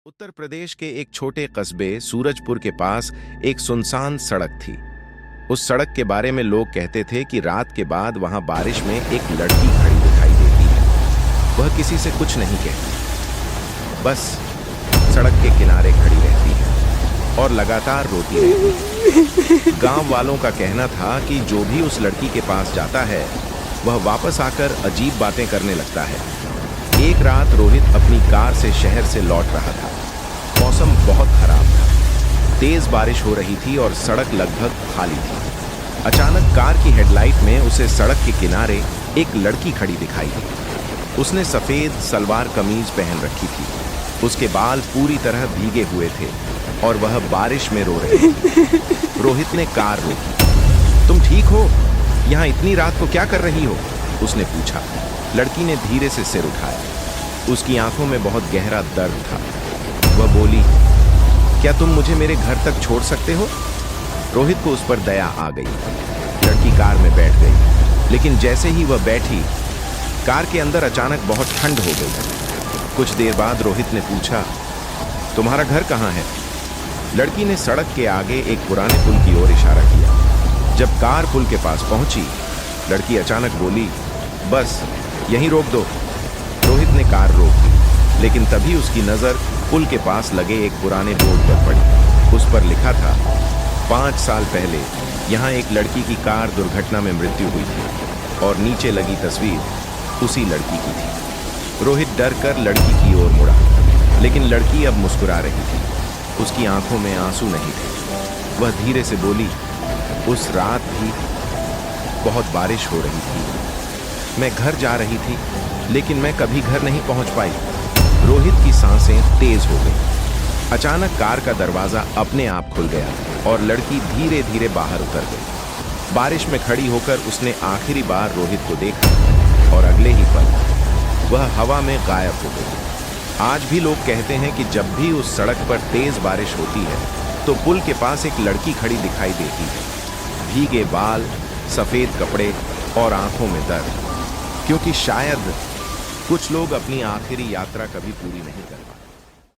उत्तर प्रदेश के एक छोटे कस्बे सूरजपुर के पास एक सुनसान सड़क थी। उस सड़क के बारे में लोग कहते थे कि रात के बाद वहां बारिश में एक लड़की खड़ी दिखाई देती है। वह किसी से कुछ नहीं कहती, बस सड़क के किनारे खड़ी रहती है और लगातार रोती रहती है। गांव वालों का कहना था कि जो भी उस लड़की के पास जाता है वह वापस आकर अजीब बातें करने लगता है। एक रात रोहित अपनी कार से शहर से लौट रहा था। मौसम बहुत खराब था, तेज बारिश हो रही थी और सड़क लगभग खाली थी। अचानक कार की हेडलाइट में उसे सड़क के किनारे एक लड़की खड़ी दिखाई दी। उसने सफेद सलवार कमीज पहन रखी थी, उसके बाल पूरी तरह भीगे हुए थे और वह बारिश में रो रही थी। रोहित ने कार रोकी। तुम ठीक हो? यहाँ इतनी रात को क्या कर रही हो? उसने पूछा। लड़की ने धीरे से सिर उठाया। उसकी आंखों में बहुत गहरा दर्द था। वह बोली, क्या तुम मुझे मेरे घर तक छोड़ सकते हो? रोहित को उस पर दया आ गई। लड़की कार में बैठ गई, लेकिन जैसे ही वह बैठी, कार के अंदर अचानक बहुत ठंड हो गई। कुछ देर बाद रोहित ने पूछा, तुम्हारा घर कहाँ है? लड़की ने सड़क के आगे एक पुराने पुल की ओर इशारा किया। जब कार पुल के पास पहुंची, लड़की अचानक बोली, बस यहीं रोक दो। रोहित ने कार रोक दी, लेकिन तभी उसकी नजर पुल के पास लगे एक पुराने बोर्ड पर पड़ी। उस पर लिखा था, 5 साल पहले यहाँ एक लड़की की कार दुर्घटना में मृत्यु हुई थी और नीचे लगी तस्वीर उसी लड़की की थी। रोहित डर कर लड़की की ओर मुड़ा, लेकिन लड़की अब मुस्कुरा रही थी। उसकी आंखों में आंसू नहीं थे। वह धीरे से बोली, उस रात भी बहुत बारिश हो रही थी। मैं घर जा रही थी, लेकिन मैं कभी घर नहीं पहुंच पाई। रोहित की सांसें तेज हो गई। अचानक कार का दरवाजा अपने आप खुल गया और लड़की धीरे धीरे बाहर उतर गई। बारिश में खड़ी होकर उसने आखिरी बार रोहित को देखा और अगले ही पल वह हवा में गायब हो गई। आज भी लोग कहते हैं कि जब भी उस सड़क पर तेज बारिश होती है तो पुल के पास एक लड़की खड़ी दिखाई देती है, भीगे बाल, सफेद कपड़े और आंखों में दर्द, क्योंकि शायद कुछ लोग अपनी आखिरी यात्रा कभी पूरी नहीं कर पाते।